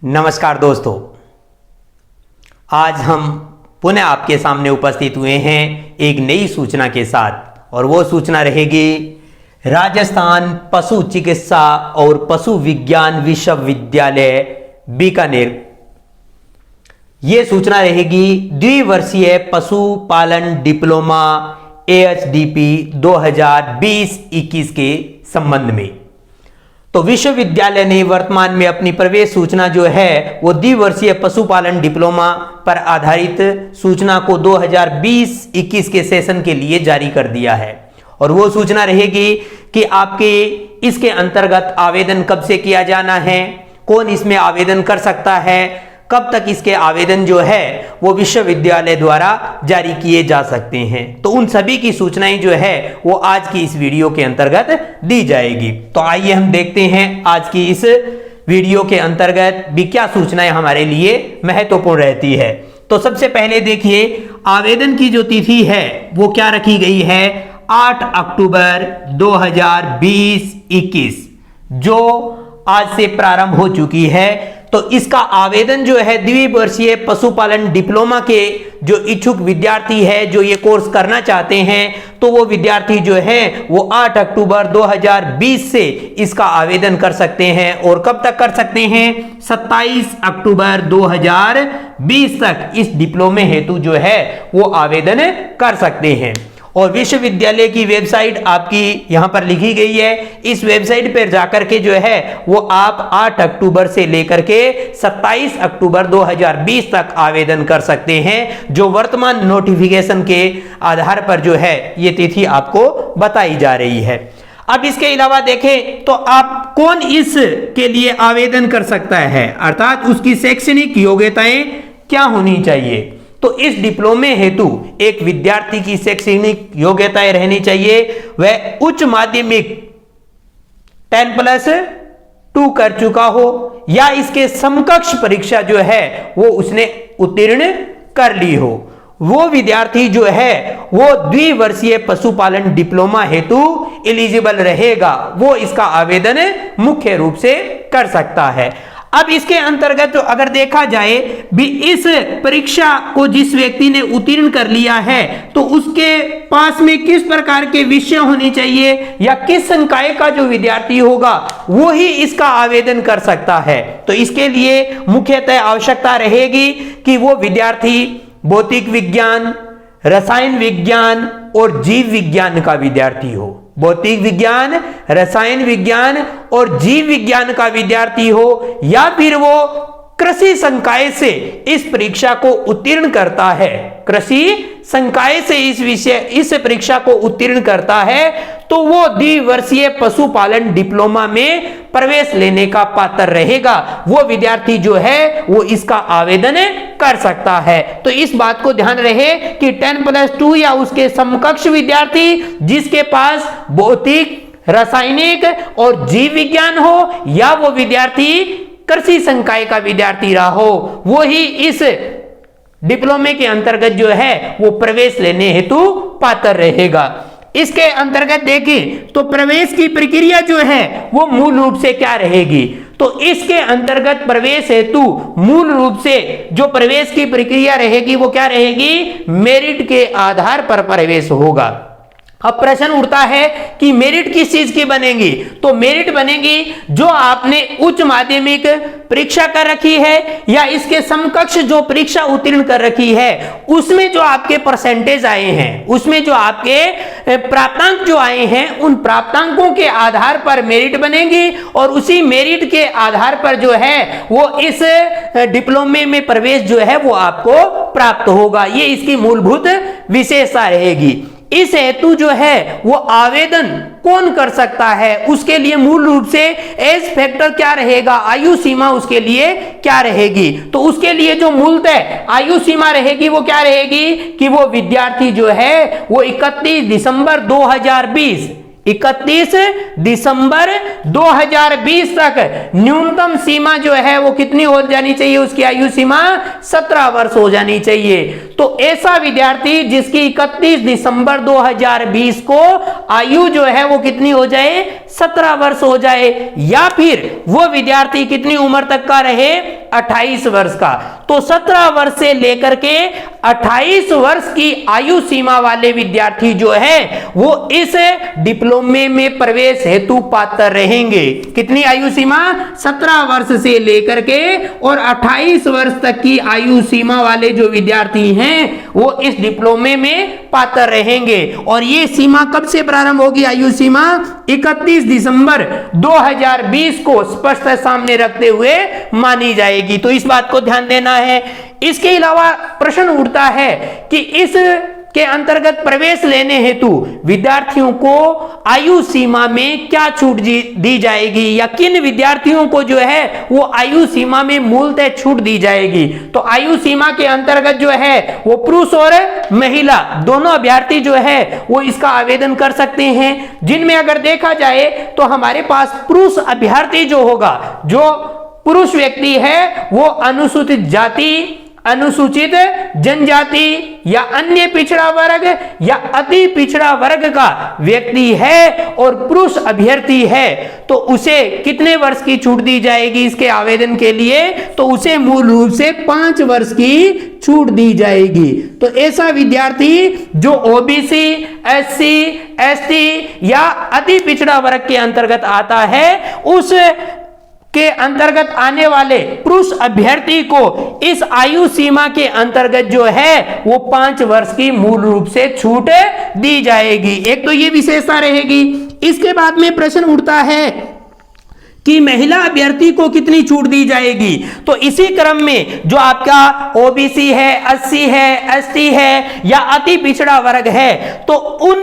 नमस्कार दोस्तों, आज हम पुनः आपके सामने उपस्थित हुए हैं एक नई सूचना के साथ और वो सूचना रहेगी राजस्थान पशु चिकित्सा और पशु विज्ञान विश्वविद्यालय बीकानेर। ये सूचना रहेगी द्विवर्षीय पशुपालन डिप्लोमा AHDP 2020-21 के संबंध में। तो विश्वविद्यालय ने वर्तमान में अपनी प्रवेश सूचना जो है वो द्विवर्षीय पशुपालन डिप्लोमा पर आधारित सूचना को 2020-21 के सेशन के लिए जारी कर दिया है और वो सूचना रहेगी कि आपके इसके अंतर्गत आवेदन कब से किया जाना है, कौन इसमें आवेदन कर सकता है, कब तक इसके आवेदन जो है वो विश्वविद्यालय द्वारा जारी किए जा सकते हैं। तो उन सभी की सूचनाएं जो है वो आज की इस वीडियो के अंतर्गत दी जाएगी। तो आइए हम देखते हैं आज की इस वीडियो के अंतर्गत भी क्या सूचनाएं हमारे लिए महत्वपूर्ण रहती है। तो सबसे पहले देखिए, आवेदन की जो तिथि है वो क्या रखी गई है, 8 अक्टूबर 2020-21 जो आज से प्रारंभ हो चुकी है। तो इसका आवेदन जो है द्विवर्षीय पशुपालन डिप्लोमा के जो इच्छुक विद्यार्थी है जो ये कोर्स करना चाहते हैं, तो वो विद्यार्थी जो है वो 8 अक्टूबर 2020 से इसका आवेदन कर सकते हैं। और कब तक कर सकते हैं, 27 अक्टूबर 2020 तक इस डिप्लोमे हेतु जो है वो आवेदन कर सकते हैं। और विश्वविद्यालय की वेबसाइट आपकी यहां पर लिखी गई है, इस वेबसाइट पर जाकर के जो है वो आप 8 अक्टूबर से लेकर के 27 अक्टूबर 2020 तक आवेदन कर सकते हैं, जो वर्तमान नोटिफिकेशन के आधार पर जो है ये तिथि आपको बताई जा रही है। अब इसके अलावा देखें तो आप कौन इस के लिए आवेदन कर सकता है, अर्थात उसकी शैक्षणिक योग्यताएं क्या होनी चाहिए। तो इस डिप्लोमे हेतु एक विद्यार्थी की शैक्षणिक योग्यताएं रहनी चाहिए, वह उच्च माध्यमिक 10+2 कर चुका हो या इसके समकक्ष परीक्षा जो है वो उसने उत्तीर्ण कर ली हो। वो विद्यार्थी जो है वो द्विवर्षीय पशुपालन डिप्लोमा हेतु एलिजिबल रहेगा, वो इसका आवेदन मुख्य रूप से कर सकता है। अब इसके अंतर्गत तो अगर देखा जाए भी इस परीक्षा को जिस व्यक्ति ने उत्तीर्ण कर लिया है तो उसके पास में किस प्रकार के विषय होने चाहिए या किस संकाय का जो विद्यार्थी होगा वो ही इसका आवेदन कर सकता है। तो इसके लिए मुख्यतः आवश्यकता रहेगी कि वो विद्यार्थी भौतिक विज्ञान, रसायन विज्ञान और जीव विज्ञान का विद्यार्थी हो। भौतिक विज्ञान, रसायन विज्ञान और जीव विज्ञान का विद्यार्थी हो या फिर वो कृषि संकाय से इस परीक्षा को उत्तीर्ण करता है, कृषि संकाय से इस परीक्षा को उत्तीर्ण करता है, तो वो द्विवर्षीय पशुपालन डिप्लोमा में प्रवेश लेने का पात्र रहेगा। वो विद्यार्थी जो है वो इसका आवेदन कर सकता है। तो इस बात को ध्यान रहे कि 10+2 या उसके समकक्ष विद्यार्थी जिसके पास भौतिक, रासायनिक और जीव विज्ञान हो या वो विद्यार्थी कृषि संकाय का विद्यार्थी रहा हो, वो ही इस डिप्लोमे के अंतर्गत जो है वो प्रवेश लेने हेतु पात्र रहेगा। इसके अंतर्गत देखें तो प्रवेश की प्रक्रिया जो है वो मूल रूप से क्या रहेगी। तो इसके अंतर्गत प्रवेश हेतु मूल रूप से जो प्रवेश की प्रक्रिया रहेगी वो क्या रहेगी, मेरिट के आधार पर प्रवेश होगा। अब प्रश्न उठता है कि मेरिट किस चीज की बनेगी, तो मेरिट बनेगी जो आपने उच्च माध्यमिक परीक्षा कर रखी है या इसके समकक्ष जो परीक्षा उत्तीर्ण कर रखी है उसमें जो आपके परसेंटेज आए हैं, उसमें जो आपके प्राप्तांक जो आए हैं उन प्राप्तांकों के आधार पर मेरिट बनेगी और उसी मेरिट के आधार पर जो है वो इस डिप्लोमे में प्रवेश जो है वो आपको प्राप्त होगा। ये इसकी मूलभूत विशेषता रहेगी। इस हेतु जो है वो आवेदन कौन कर सकता है, उसके लिए मूल रूप से एज फैक्टर क्या रहेगा, आयु सीमा उसके लिए क्या रहेगी। तो उसके लिए जो मूलतः आयु सीमा रहेगी वो क्या रहेगी कि वो विद्यार्थी जो है वो 31 दिसंबर 2020 तक न्यूनतम सीमा जो है वो कितनी हो जानी चाहिए, उसकी आयु सीमा 17 वर्ष हो जानी चाहिए। तो ऐसा विद्यार्थी जिसकी 31 दिसंबर 2020 को आयु जो है वो कितनी हो जाए, 17 वर्ष हो जाए, या फिर वो विद्यार्थी कितनी उम्र तक का रहे, 28 वर्ष का। तो 17 वर्ष से लेकर के 28 वर्ष की आयु सीमा वाले विद्यार्थी जो है वो इस डिप्लोमे में प्रवेश हेतु पात्र रहेंगे। कितनी आयु सीमा? 17 वर्ष से लेकर के और 28 वर्ष तक की आयु सीमा वाले जो विद्यार्थी हैं वो इस डिप्लोमे में पात्र रहेंगे। और ये सीमा कब से प्रारंभ होगी? आयु सीमा 31 दिसंबर 2020 को स्पष्ट सामने रखते हुए मानी जाएगी। तो इस बात को ध्यान देना है। इसके अलावा प्रश्न उठता है कि इस के अंतर्गत प्रवेश लेने हेतु विद्यार्थियों को आयु सीमा में क्या छूट दी जाएगी, या किन विद्यार्थियों को जो है वो आयु सीमा में मूलतः छूट दी जाएगी। तो आयु सीमा के अंतर्गत जो है वो पुरुष और महिला दोनों अभ्यर्थी जो है वो इसका आवेदन कर सकते हैं। जिनमें अगर देखा जाए तो हमारे पास पुरुष अभ्यर्थी जो होगा, जो पुरुष व्यक्ति है वो अनुसूचित जाति, अनुसूचित जनजाति या अन्य पिछड़ा वर्ग या अति पिछड़ा वर्ग का व्यक्ति है और पुरुष अभ्यर्थी है, तो उसे कितने वर्ष की छूट दी जाएगी इसके आवेदन के लिए? तो उसे मूल रूप से 5 वर्ष की छूट दी जाएगी। तो ऐसा विद्यार्थी जो ओबीसी, एससी, एसटी या अति पिछड़ा वर्ग के अंतर्गत आता है, उस के अंतर्गत आने वाले पुरुष अभ्यर्थी को इस आयु सीमा के अंतर्गत जो है वो 5 वर्ष की मूल रूप से छूट दी जाएगी। एक तो ये विशेषता रहेगी। इसके बाद में प्रश्न उठता है कि महिला अभ्यर्थी को कितनी छूट दी जाएगी। तो इसी क्रम में जो आपका ओबीसी है, एससी है, एसटी है या अति पिछड़ा वर्ग है, तो उन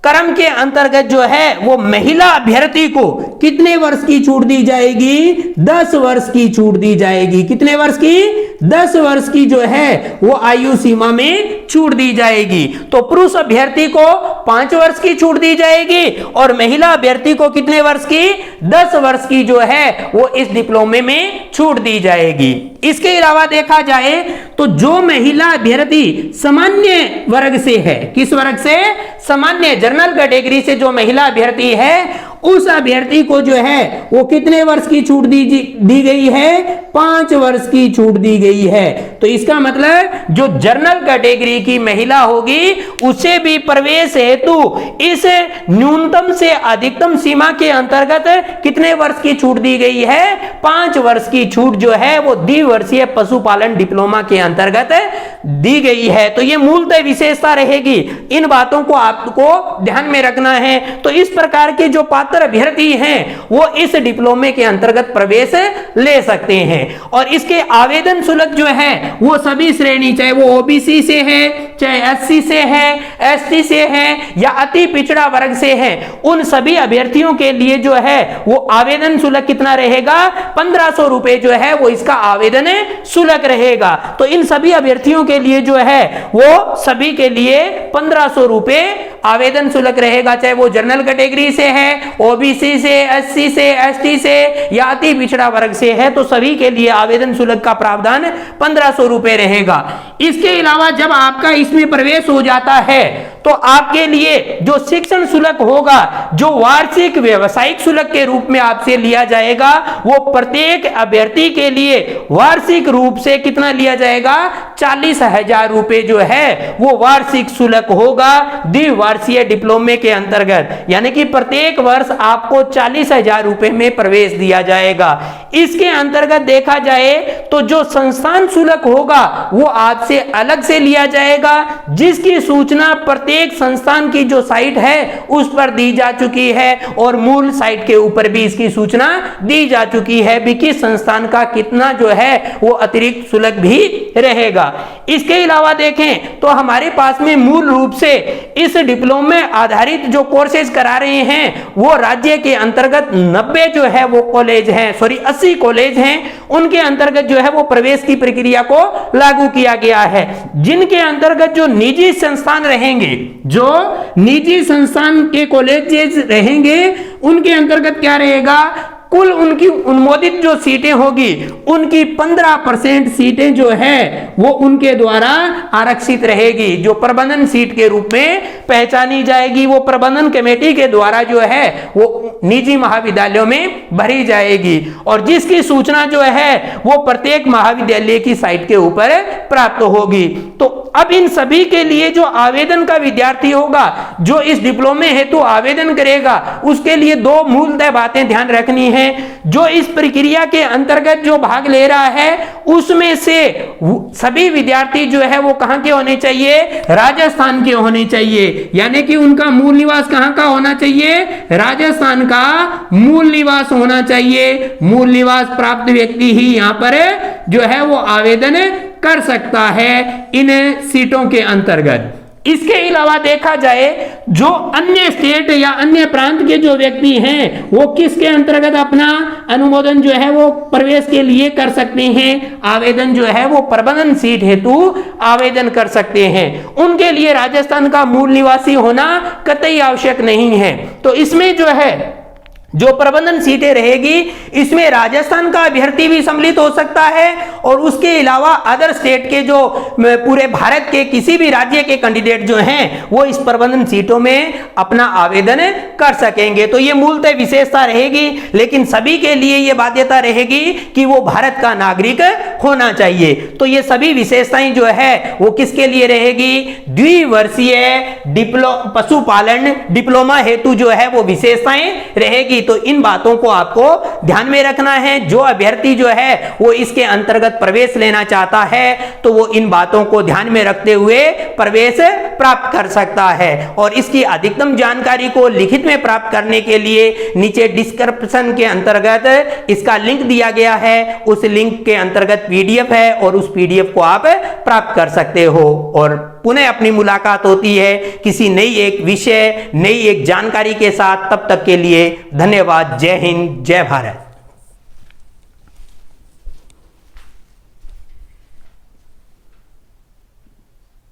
क्रम के अंतर्गत जो है वो महिला अभ्यर्थी को कितने वर्ष की छूट दी जाएगी? 10 वर्ष की छूट दी जाएगी। कितने वर्ष की? 10 वर्ष की जो है वो आयु सीमा में छूट दी जाएगी। तो पुरुष अभ्यर्थी को 5 वर्ष की छूट दी जाएगी और महिला अभ्यर्थी को कितने वर्ष की? 10 वर्ष की जो है वो इस डिप्लोमे में छूट दी जाएगी। इसके अलावा देखा जाए तो जो महिला अभ्यर्थी सामान्य वर्ग से है, किस वर्ग से? सामान्य जनरल कैटेगरी से जो महिला अभ्यर्थी है, उस अभ्यर्थी को जो है वो कितने वर्ष की छूट दी गई है? 5 वर्ष की छूट दी गई है। तो इसका मतलब जो जनरल कैटेगरी की महिला होगी उसे भी प्रवेश हेतु इस न्यूनतम से अधिकतम सीमा के अंतर्गत कितने वर्ष की छूट दी गई है? 5 वर्ष की छूट जो है वो द्विवर्षीय पशुपालन डिप्लोमा के अंतर्गत दी गई है। तो ये मूलतः विशेषता रहेगी। इन बातों को आपको ध्यान में रखना है। तो इस प्रकार के जो पात्र अभ्यर्थी हैं वो इस डिप्लोमे के अंतर्गत प्रवेश ले सकते हैं। और इसके आवेदन शुल्क जो है वो सभी श्रेणी, चाहे वो ओबीसी से है, चाहे एससी से है, एसटी से है या अति पिछड़ा वर्ग से है, उन सभी अभ्यर्थियों के लिए जो है वो आवेदन शुल्क कितना रहेगा? 1500 रुपए जो है वो इसका आवेदन शुल्क रहेगा। तो इन सभी अभ्यर्थियों के लिए जो है वो सभी के लिए 1500 रुपए आवेदन शुल्क रहेगा, चाहे वो जनरल कैटेगरी से है, ओबीसी से, एससी से, एसटी से या अति पिछड़ा वर्ग से है, तो सभी के लिए आवेदन शुल्क का प्रावधान 1500 रुपए रहेगा। इसके अलावा जब आपका इसमें प्रवेश हो जाता है तो आपके लिए जो शिक्षण शुल्क होगा, जो वार्षिक व्यवसायिक शुल्क के रूप में आपसे लिया जाएगा, वो प्रत्येक अभ्यर्थी के लिए वार्षिक रूप से कितना लिया जाएगा? 40,000 रुपए जो है वो वार्षिक शुल्क होगा द्विवर्षीय डिप्लोमे के अंतर्गत। यानी कि प्रत्येक वर्ष आपको 40,000 रुपए में प्रवेश दिया जाएगा। इसके अंतर्गत देखा जाए तो जो संस्थान शुल्क होगा वो आपसे अलग से लिया जाएगा, जिसकी सूचना प्रत्येक संस्थान की जो साइट है उस पर दी जा चुकी है और मूल साइट के ऊपर भी इसकी सूचना दी जा चुकी है भी किस संस्थान का कितना जो है वो अतिरिक्त शुल्क भी रहेगा। इसके अलावा देखें तो हमारे पास में मूल रूप से इस डिप्लोमे आधारित जो कोर्सेज करा रहे हैं वो राज्य के अंतर्गत 90 जो है वो कॉलेज हैं, 80 कॉलेज हैं, उनके अंतर्गत जो है वो प्रवेश की प्रक्रिया को लागू किया गया है। जिनके अंतर्गत जो निजी संस्थान रहेंगे, जो निजी संस्थान के कॉलेजेस रहेंगे, उनके अंतर्गत क्या रहेगा? कुल उनकी अनुमोदित जो सीटें होगी उनकी 15% सीटें जो है वो उनके द्वारा आरक्षित रहेगी, जो प्रबंधन सीट के रूप में पहचानी जाएगी। वो प्रबंधन कमेटी के द्वारा जो है वो निजी महाविद्यालयों में भरी जाएगी और जिसकी सूचना जो है वो प्रत्येक महाविद्यालय की साइट के ऊपर प्राप्त होगी। तो अब इन सभी के लिए जो आवेदन का विद्यार्थी होगा, जो इस डिप्लोमे हेतु आवेदन करेगा, उसके लिए दो मूलतः बातें ध्यान रखनी है। जो इस प्रक्रिया के अंतर्गत जो भाग ले रहा है उसमें से सभी विद्यार्थी जो है वो कहां के होने चाहिए, राजस्थान के होने चाहिए, यानी कि उनका मूल निवास कहां का होना चाहिए, राजस्थान का मूल निवास होना चाहिए। मूल निवास प्राप्त व्यक्ति ही यहां पर जो है वो आवेदन कर सकता है इन सीटों के अंतर्गत। इसके अलावा देखा जाए जो अन्य स्टेट या अन्य प्रांत के जो व्यक्ति हैं वो किसके अंतर्गत अपना अनुमोदन जो है वो प्रवेश के लिए कर सकते हैं, आवेदन जो है वो प्रबंधन सीट हेतु आवेदन कर सकते हैं। उनके लिए राजस्थान का मूल निवासी होना कतई आवश्यक नहीं है। तो इसमें जो है जो प्रबंधन सीटें रहेगी इसमें राजस्थान का अभ्यर्थी भी सम्मिलित हो सकता है और उसके अलावा अदर स्टेट के जो पूरे भारत के किसी भी राज्य के कैंडिडेट जो हैं वो इस प्रबंधन सीटों में अपना आवेदन कर सकेंगे। तो ये मूलतः विशेषता रहेगी, लेकिन सभी के लिए ये बाध्यता रहेगी कि वो भारत का नागरिक होना चाहिए। तो ये सभी विशेषताएं जो है वो किसके लिए रहेगी, द्विवर्षीय पशुपालन डिप्लोमा हेतु जो है वो विशेषताएं रहेगी। तो इन बातों को आपको ध्यान में रखना है। जो अभ्यर्थी जो है वो इसके अंतर्गत प्रवेश लेना चाहता है तो वो इन बातों को ध्यान में रखते हुए प्रवेश प्राप्त कर सकता है। और इसकी अधिकतम जानकारी को लिखित में प्राप्त करने के लिए नीचे डिस्क्रिप्शन के अंतर्गत इसका लिंक दिया गया है, उस लिंक के अंतर्गत पीडीएफ है और उस पीडीएफ को आप प्राप्त कर सकते हो। और पुनः अपनी मुलाकात होती है किसी नई एक विषय, नई एक जानकारी के साथ। तब तक के लिए धन्यवाद। जय हिंद, जय भारत।